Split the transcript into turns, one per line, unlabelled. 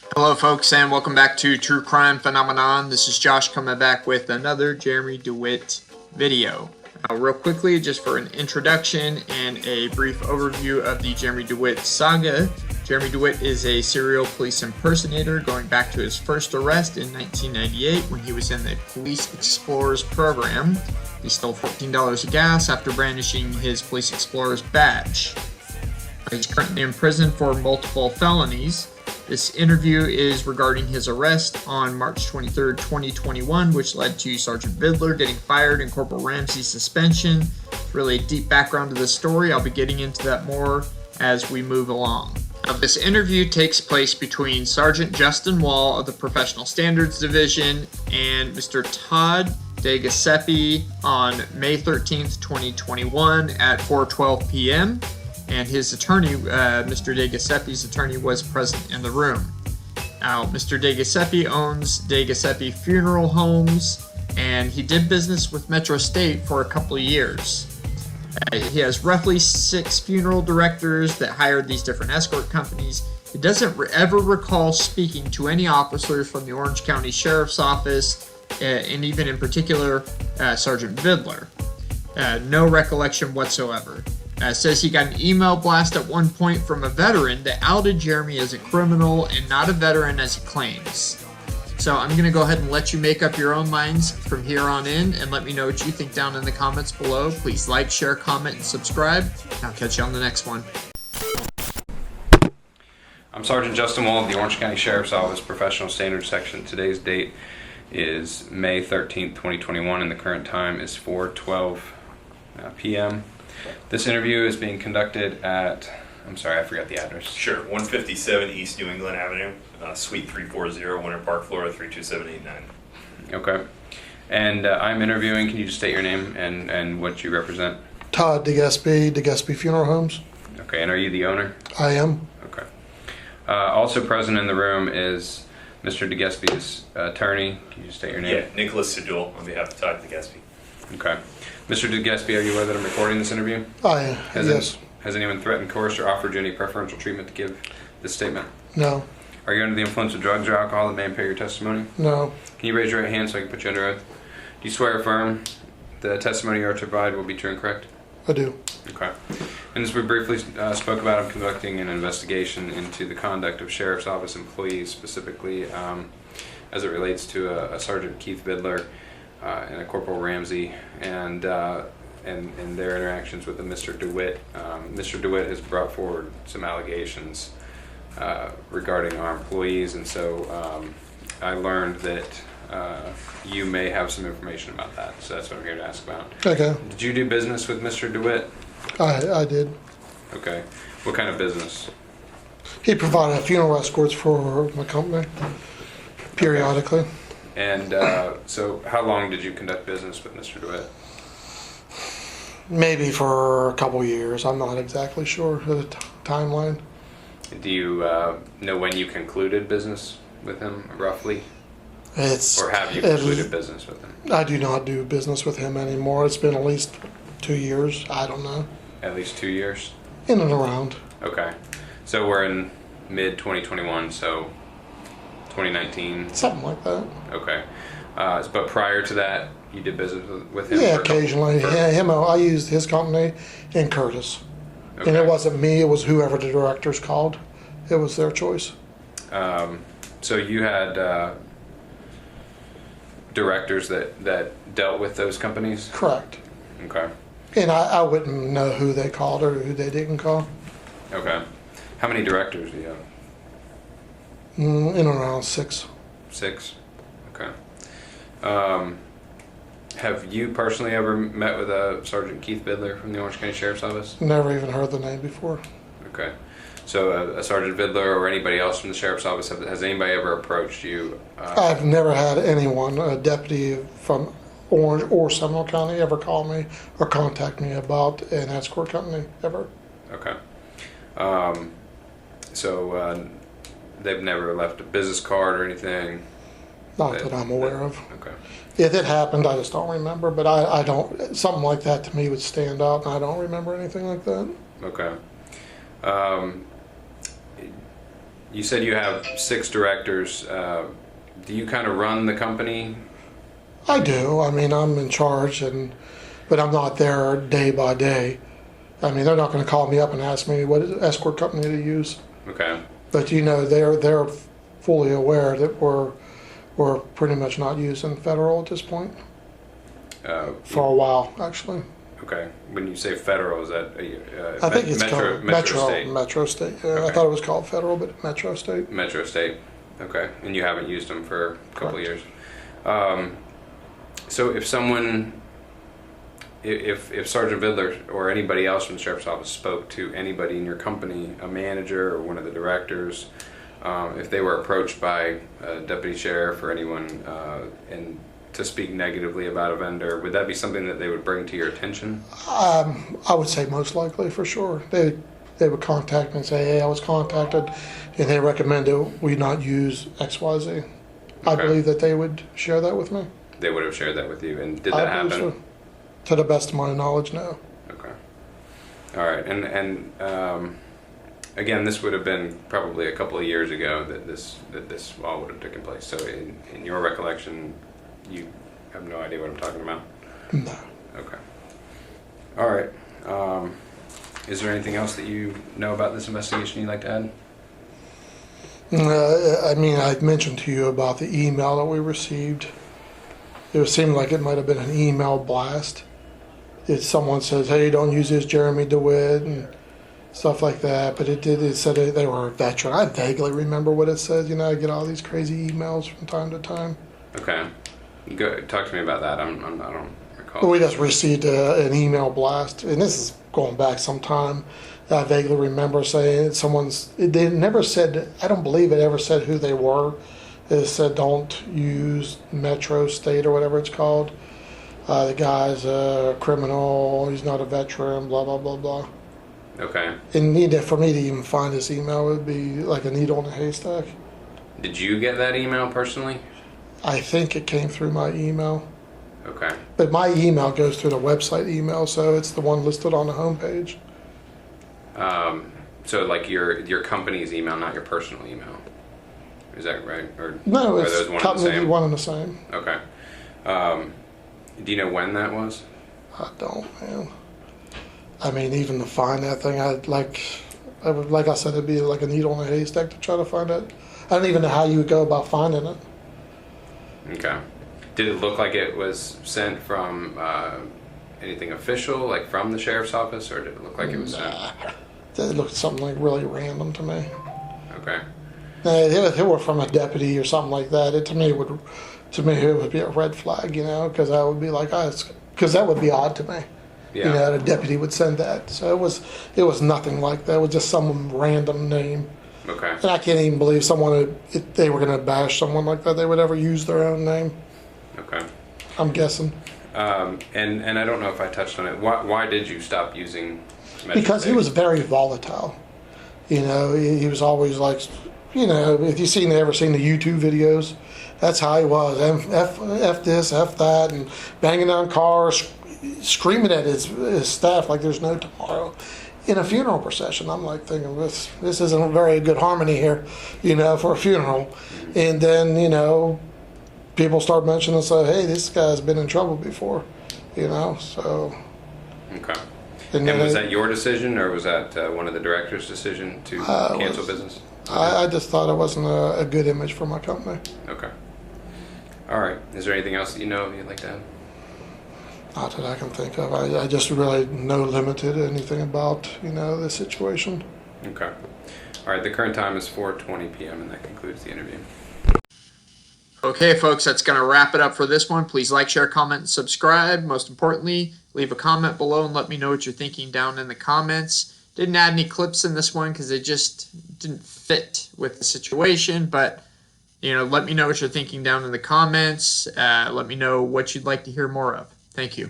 Hello folks, and welcome back to True Crime Phenomenon. This is Josh coming back with another Jeremy Dewitte video. Now, real quickly, just for an introduction and a brief overview of the Jeremy Dewitte saga. Jeremy Dewitte is a serial police impersonator going back to his first arrest in 1998 when he was in the Police Explorers program. He stole $14 of gas after brandishing his Police Explorers badge. He's currently in prison for multiple felonies. This interview is regarding his arrest on March 23, 2021, which led to Sergeant Vidler getting fired and Corporal Ramsey's suspension. It's really a deep background to this story. I'll be getting into that more as we move along. Now, this interview takes place between Sergeant Justin Wall of the Professional Standards Division and Mr. Todd DeGuespe on May 13th, 2021 at 4:12 p.m. And his attorney, Mr. DeGuespe's attorney, was present in the room. Now, Mr. DeGuespe owns DeGuespe Funeral Homes, and he did business with Metro State for a couple of years. He has roughly 6 funeral directors that hired these different escort companies. He doesn't ever recall speaking to any officers from the Orange County Sheriff's Office, and even in particular, Sergeant Vidler. No recollection whatsoever. Says he got an email blast at one point from a veteran that outed Jeremy as a criminal and not a veteran as he claims. So I'm going to go ahead and let you make up your own minds from here on in and let me know what you think down in the comments below. Please like, share, comment, and subscribe. I'll catch you on the next one.
I'm Sergeant Justin Wall of the Orange County Sheriff's Office Professional Standards Section. Today's date is May 13th, 2021, and the current time is 4:12 p.m. This interview is being conducted at, I'm sorry, I forgot the address.
Sure, 157 East New England Avenue, Suite 340, Winter Park, Florida 32789.
Okay. And I'm interviewing, can you just state your name and what you represent?
Todd DeGuespe, DeGuespe Funeral Homes.
Okay, and are you the owner?
I am.
Okay. Also present in the room is Mr. DeGuespe's attorney. Can you just state your name?
Yeah, Nicholas Sedul on behalf of Todd DeGuespe.
Okay. Mr. DeGuespe, are you aware that I'm recording this interview?
Yes.
Has anyone threatened, coerced, or offered you any preferential treatment to give this statement?
No.
Are you under the influence of drugs or alcohol that may impair your testimony?
No.
Can you raise your right hand so I can put you under oath? Do you swear or affirm the testimony you are to provide will be true and correct?
I do.
Okay. And as we briefly spoke about, I'm conducting an investigation into the conduct of Sheriff's Office employees, specifically as it relates to a Sergeant Keith Vidler and a Corporal Ramsey, and their interactions with the Mr. Dewitte. Mr. Dewitte has brought forward some allegations regarding our employees, and so I learned that you may have some information about that, so that's what I'm here to ask about.
Okay.
Did you do business with Mr. Dewitte?
I did.
Okay. What kind of business?
He provided funeral escorts for my company periodically.
And so how long did you conduct business with Mr. Dewitte?
Maybe for a couple years. I'm not exactly sure of the timeline.
Do you know when you concluded business with him, roughly? Or have you concluded business with him?
I do not do business with him anymore. It's been at least 2 years. I don't know.
At least 2 years?
In and around.
Okay. So we're in mid-2021, so 2019?
Something like that.
Okay. But prior to that, you did business with him?
Yeah, occasionally. I used his company in Curtis.
Okay.
And it wasn't me, it was whoever the directors called. It was their choice.
So you had directors that dealt with those companies?
Correct.
Okay.
And I wouldn't know who they called or who they didn't call.
Okay. How many directors do you have?
In and around 6.
6? Okay. Have you personally ever met with Sergeant Keith Vidler from the Orange County Sheriff's Office?
Never even heard the name before.
Okay. So a Sergeant Vidler or anybody else from the Sheriff's Office, has anybody ever approached you?
I've never had anyone, a deputy from Orange or Seminole County, ever call me or contact me about an escort company, ever.
Okay. So they've never left a business card or anything?
Not that I'm aware of.
Okay.
If it happened, I just don't remember, but I don't, something like that to me would stand out, and I don't remember anything like that.
Okay. You said you have 6 directors. Do you kind of run the company?
I do. I mean, I'm in charge, but I'm not there day by day. I mean, they're not going to call me up and ask me what escort company to use.
Okay.
But you know, they're fully aware that we're pretty much not using federal at this point for a while, actually.
Okay. When you say federal, is that
I think it's called
State?
Metro State.
Okay.
I thought it was called federal, but Metro State.
Metro State. Okay. And you haven't used them for a couple of years. So if someone, if Sergeant Vidler or anybody else from the Sheriff's Office spoke to anybody in your company, a manager or one of the directors, if they were approached by a deputy sheriff or anyone and to speak negatively about a vendor, would that be something that they would bring to your attention?
I would say most likely, for sure. They would contact me and say, hey, I was contacted, and they recommended we not use XYZ. I
Okay.
believe that they would share that with me.
They would have shared that with you, and did
I
that
believe
happen?
so. To the best of my knowledge, no.
Okay. All right, and again, this would have been probably a couple of years ago that this all would have taken place. So in your recollection, you have no idea what I'm talking about?
No.
Okay. All right. Is there anything else that you know about this investigation you'd like to add?
I mean, I mentioned to you about the email that we received. It seemed like it might have been an email blast. If someone says, hey, don't use this Jeremy Dewitte and stuff like that, but it said they were a veteran. I vaguely remember what it said. You know, I get all these crazy emails from time to time.
Okay. Go talk to me about that. I don't recall.
But we just received an email blast, and this is going back some time. I vaguely remember saying they never said, I don't believe it ever said who they were. It said don't use Metro State or whatever it's called. The guy's a criminal, he's not a veteran, blah, blah, blah, blah.
Okay.
And for me to even find this email would be like a needle in a haystack.
Did you get that email personally?
I think it came through my email.
Okay.
But my email goes through the website email, so it's the one listed on the homepage.
So like your company's email, not your personal email. Is that right? Or
No,
are
it's
those one and the
company
same?
one and the same.
Okay. Do you know when that was?
I don't, man. I mean, even to find that thing, like I said, it'd be like a needle in a haystack to try to find it. I don't even know how you would go about finding it.
Okay. Did it look like it was sent from anything official, like from the sheriff's office, or did it look like it was sent?
It looked something like really random to me.
Okay.
If it were from a deputy or something like that, it would be a red flag, you know, because I would be like, because that would be odd to me.
Yeah.
You know, that a deputy would send that. So it was nothing like that. It was just some random name.
Okay.
And I can't even believe if they were going to bash someone like that, they would ever use their own name.
Okay.
I'm guessing.
And I don't know if I touched on it. Why did you stop using Metro
Because he
State?
was very volatile. You know, he was always like, you know, if you've ever seen the YouTube videos, that's how he was. F this, F that, and banging on cars, screaming at his staff like there's no tomorrow. In a funeral procession, I'm like thinking, this isn't a very good harmony here, you know, for a funeral. And then, you know, people start mentioning, say, hey, this guy's been in trouble before, you know, so.
Okay.
And
was that your decision, or was that one of the directors' decision to cancel business?
I just thought it wasn't a good image for my company.
Okay. All right. Is there anything else that you know you'd like to add?
Not that I can think of. I just really know limited anything about, you know, the situation.
Okay. All right. The current time is 4:20 p.m. and that concludes the interview.
Okay, folks, that's going to wrap it up for this one. Please like, share, comment, and subscribe. Most importantly, leave a comment below and let me know what you're thinking down in the comments. Didn't add any clips in this one because they just didn't fit with the situation, but, you know, let me know what you're thinking down in the comments. Let me know what you'd like to hear more of. Thank you.